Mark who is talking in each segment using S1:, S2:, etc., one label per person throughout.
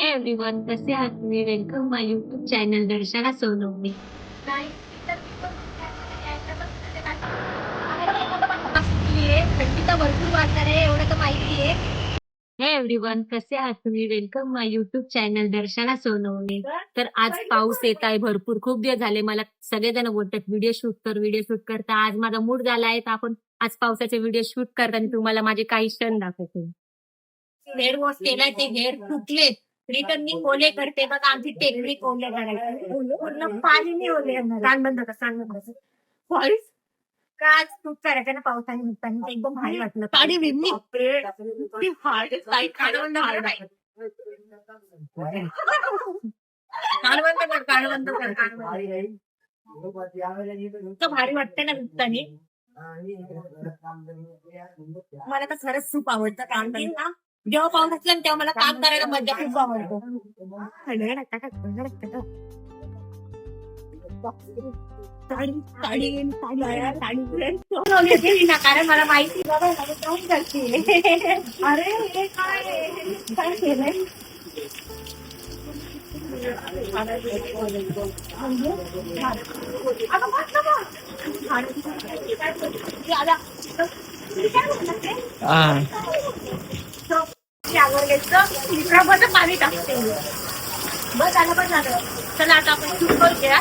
S1: Everyone, कसे आहात तुम्ही? वेलकम माय यूट्यूब चॅनल दर्शना सोनवणे. थंडी तर भरपूर वाजणार आहे एवढं तर माहिती आहे. हे एव्हरीवन, कसे आहात तुम्ही? वेलकम माय यूट्यूब चॅनल दर्शना सोनवणे. तर आज पाऊस येत आहे भरपूर. खूप दिवस झाले मला सगळेजण बोलतात व्हिडिओ शूट कर, व्हिडिओ शूट कर. तर आज माझा मूड झाला आहे, तर आपण आज पावसाचे व्हिडिओ शूट करताना तुम्हाला माझे काही क्षण दाखवते. हेअर वॉश केलाय, ते हेअर फुटले. रिटर्न मी ओले करते बघा, आमची टेक्निक ओले करायची. पूर्ण पाणीने ओले करणार. कान बंद कर, कान बंद कर. फॉल्स का आज खूप करायचं ना पावसाने निघताना, ते एकदम भारी वाटलं. काढी मी कान बंद कर, कान बंद कर, कान बंद कर. इतकं भारी वाटतं ना निघताना. मला तर खरंच खूप आवडतं काम करायला. जेव्हा पाऊस असला तेव्हा मला काम करायला मजा खूप आवडतो. कारण मला माहिती करते. अरे हे काय केलंय? पाणी टाकते. बस झालं, बस झालं. चला आता आपण शूट करूया.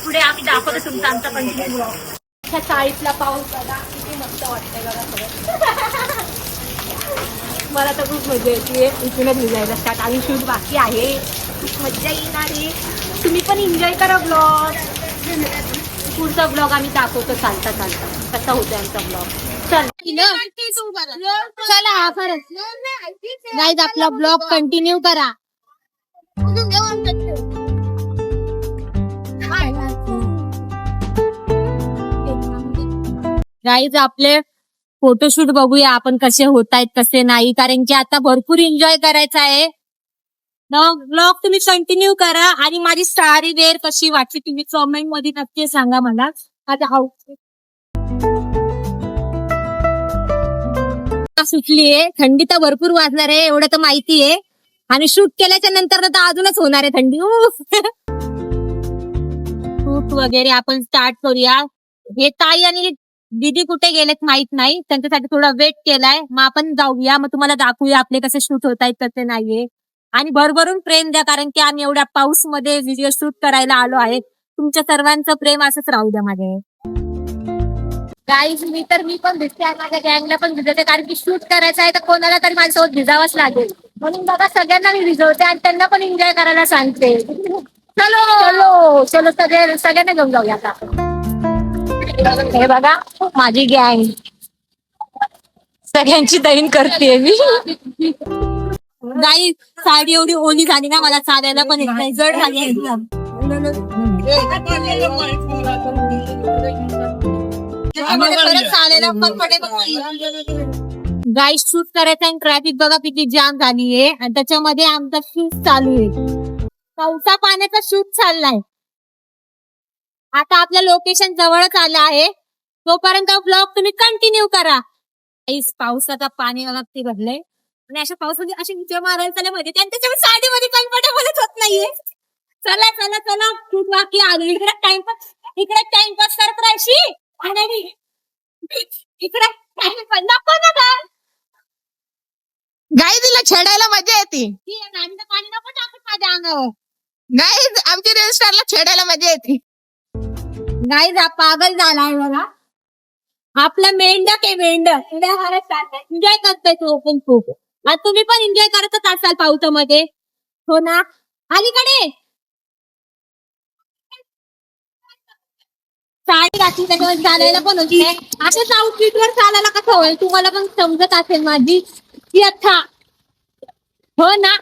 S1: पुढे आम्ही दाखवतो तुमचा आमचा कंटिन्यू ब्लॉग. ह्या चाळीसला पाऊस आला, किती मस्त वाटतंय बघा खरं. मला तर खूप मजा येते इथूनच भिजायला स्टार्ट. आणि शूट बाकी आहे, खूप मजा येणार आहे. तुम्ही पण एन्जॉय करा ब्लॉग. पुढचा ब्लॉग आम्ही दाखवतो चालता चालता कसा होतो आमचा ब्लॉग. चला खरंच गाईज आपला ब्लॉग कंटिन्यू करा. गाईज आपले फोटोशूट बघूया आपण कसे होत आहेत कसे नाही, कारण की आता भरपूर एन्जॉय करायचा आहे. ब्लॉग तुम्ही कंटिन्यू करा. आणि माझी साडी वेअर कशी वाटली तुम्ही कमेंट मध्ये नक्की सांगा मला. आता आउटफिट सुटलीये, थंडी तर भरपूर वाजणार आहे एवढं तर माहिती आहे. आणि शूट केल्याच्या नंतर तर अजूनच होणार आहे थंडी. शूट वगैरे आपण स्टार्ट करूया. हे ताई आणि दीदी कुठे गेलेत माहित नाही, त्यांच्यासाठी थोडा वेट केलाय. मग आपण जाऊया, मग तुम्हाला दाखवूया आपले कसे शूट होत आहेत कसे नाहीये. आणि भरभरून प्रेम द्या, कारण की आम्ही एवढ्या पाऊस मध्ये व्हिडिओ शूट करायला आलो आहे. तुमच्या सर्वांचं प्रेम असंच राहू द्या माझे. गाईज मी पण भिजते, माझ्या गँगला पण भिजवते, कारण की शूट करायचं आहे तर कोणाला तरी माझ्यासोबत भिजावंच लागेल. म्हणून बघा सगळ्यांना मी भिजवते आणि त्यांना पण एन्जॉय करायला सांगते. चलो चलो चलो, सगळ्यांना घेऊन जाऊया आता. हे बघा माझी गँग, सगळ्यांची दैन करते मी. गाई साडी एवढी ओली झाली ना, मला चालायला पण येत नाही, जड झाली एकदम. चालायला गाई शूट करायचं आणि ट्रॅफिक बघा किती जाम झालीये, आणि त्याच्यामध्ये आमचा शूट चालू आहे. पावसा पाण्याचा शूट चाललाय. आता आपलं लोकेशन जवळच आलं आहे, तोपर्यंत ब्लॉग तुम्ही कंटिन्यू करा. पावसाचा पाणी नक्की भरलंय, आणि अशा पावसामध्ये अशी विचार मारायला चालले म्हणजे त्यांच्या साडीमध्ये कम्फर्टेबलच होत नाहीये. चला चला चला, खूप बाकी आलो. इकडे टाइमपास करत राहायची आणि इकडे टाइमपास नको ना का.
S2: गाई तिला छेडायला मजा येते.
S1: पाणी नको टाकत माझ्या अंगावर.
S2: गाई आमची रील स्टारला छेडायला मजा येते.
S1: गाईज हा पागल झालाय बघा. आपला मेंढक आहे, मेंढक एन्जॉय करतोय तो पण खूप. आणि तुम्ही पण एन्जॉय करतच असाल पावसामध्ये, हो ना. अलीकडे साडी घातली त्याच्यावर चालायला पण होते. अशाच आउटफिट वर चालायला कसं होईल, तुम्हाला पण समजत असेल माझी व्यथा, हो ना.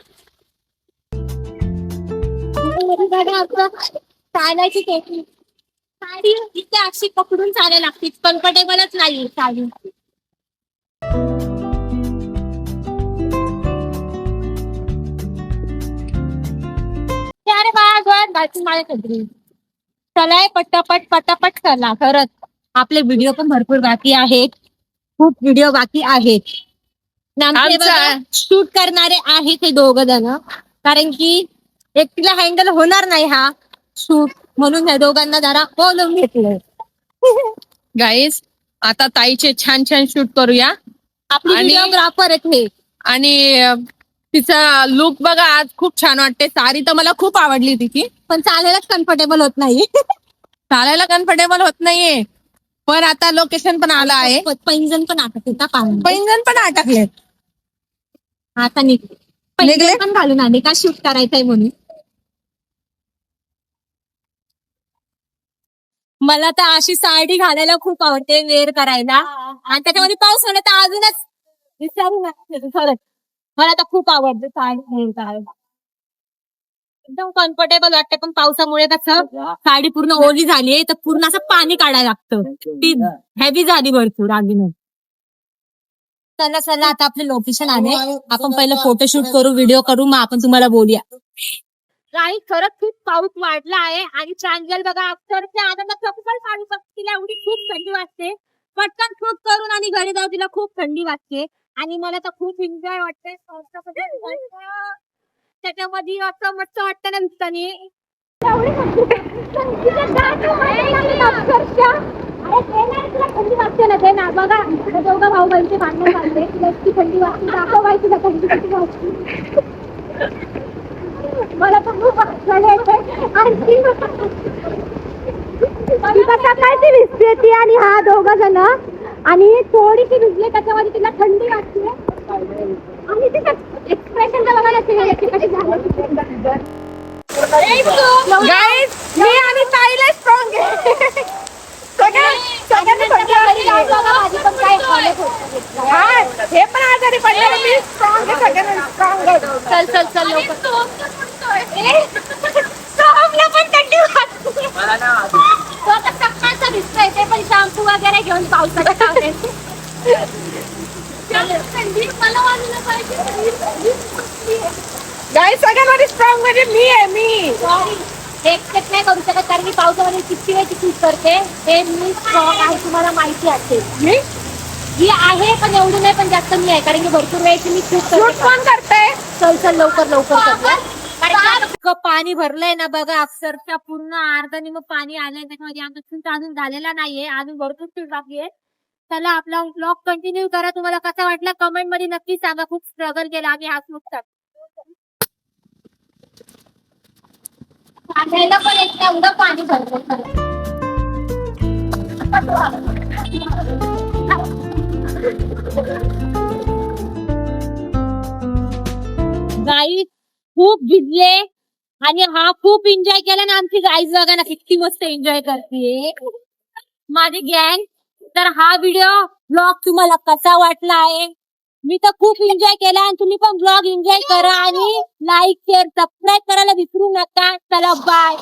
S1: चालायची टेक्निक, साडी इथे अशी पकडून चालायला लागते, कम्फर्टेबलच नाही साडी. अरे माझ्या चलाय पटापट पटापट चला. खरंच आपले व्हिडिओ पण भरपूर बाकी आहेत, खूप व्हिडिओ बाकी आहेत.
S2: आमचा-
S1: शूट करणारे आहेत हे दोघं जण, कारण की एकटीला हँडल होणार नाही हा शूट, म्हणून ह्या दोघांना जरा बोलवून घेतलंय.
S2: गाईज आता ताईचे छान छान शूट करूया.
S1: आपली
S2: आणि-
S1: व्हिडिओग्राफर आहेत हे.
S2: आणि तिचा लुक बघा आज खूप छान वाटते. साडी तर मला खूप आवडली तिची,
S1: पण चालायलाच कम्फर्टेबल होत नाही.
S2: चालायला कम्फर्टेबल होत नाहीये. पण आता लोकेशन पण आलं आहे.
S1: पैंजण पण आता पाहून
S2: पैंजण पण अटकले.
S1: आता निघले. पैंजण पण घालून आले का शूट करायचंय म्हणून. मला तर अशी साडी घालायला खूप आवडते, वेअर करायला. आणि त्याच्यामध्ये पाऊस आला तर अजूनच विचारू नका खरंच. मला तर खूप आवडते साडी वेअर करायला, एकदम कम्फर्टेबल वाटते. पण पावसामुळे कसं साडी पूर्ण ओली झाली तर पूर्ण असं पाणी काढायला लागतं, ती हेवी झाली भरपूर आगीनं. चला चला आता आपले लोकेशन आले, आपण पहिलं फोटोशूट करू, व्हिडिओ करू, मग आपण तुम्हाला बोलूया. काही खरंच खूप पाऊस वाढला आहे आणि प्रांजल बघा अक्षरशः आनंदात चप्पल काढू शकते. तिला एवढी खूप थंडी वाजते, पटकन शूट करून आणि घरी जाऊ तिला खूप थंडी वाजते. आणि मला तर खूप एन्जॉय वाटतंय त्याच्यामध्ये, असं मस्त वाटतं ना नुसतानी. थंडी वाजते ना ते ना बघा, दोघं भाऊ बहिणीचे भांडण चालते, तिला इतकी थंडी वाजते, दाखवायची ना थंडी किती वाजते. मला तर खूप सकाळची दिसते ती आणि हा दोघं जण, आणि थोडीशी भिजले त्याच्यामध्ये तिला थंडी वाटते. आणि तिचं एक्सप्रेशन तर बघा ना कशी झाली.
S2: गाईज मी आणि ताईला स्ट्रॉंग आहे. हे पण आजारी पडले, मी स्ट्रॉंग आहे, सगळ्यांना स्ट्रॉंग आहे.
S1: चल चल चल लवकर. पण थंडी वाजते. तो आता सकाळचा दिसतोय, ते पण शॅम्पू वगैरे घेऊन पावसाच्या काढायचे. थंडी मला वाजलं पाहिजे.
S2: गाईज सगळ्यांमध्ये स्ट्रॉंग म्हणजे मी आहे. मी
S1: सॉरी, एक्सपेक्ट नाही करू शकत, कारण मी पावसामध्ये किती वेळची शूट करते. हे मी स्ट्रॉंग आहे, तुम्हाला माहिती असेल.
S2: मी
S1: ही आहे पण एवढी नाही, पण जास्त मी आहे, कारण की भरपूर वेळची मी शूट
S2: शूट
S1: करते.
S2: कोण करते?
S1: चल चल लवकर लवकर कर. इतकं पाणी भरलंय ना बघा, अक्षरशः पूर्ण अर्धानी मग पाणी आलंय त्याच्यामध्ये. आमचा शूट अजून झालेला नाहीये, अजून भरपूर शूट बाकी आहे. चला आपला ब्लॉग कंटिन्यू करा. तुम्हाला कसा वाटला कमेंट मध्ये नक्की सांगा. खूप स्ट्रगल केला आम्ही हा शूट साठी. पाण्याला पण एक एवढं पाणी भरलं. गाईज खूप भिजले आणि हा खूप एन्जॉय केला ना. आमची गाईज बघा ना किती मस्त एन्जॉय करते माझी गँग. तर हा व्हिडिओ ब्लॉग तुम्हाला कसा वाटला आहे? मी तर खूप एन्जॉय केला आणि तुम्ही पण ब्लॉग एन्जॉय करा आणि लाईक शेअर सबस्क्राईब करायला विसरू नका. चला बाय.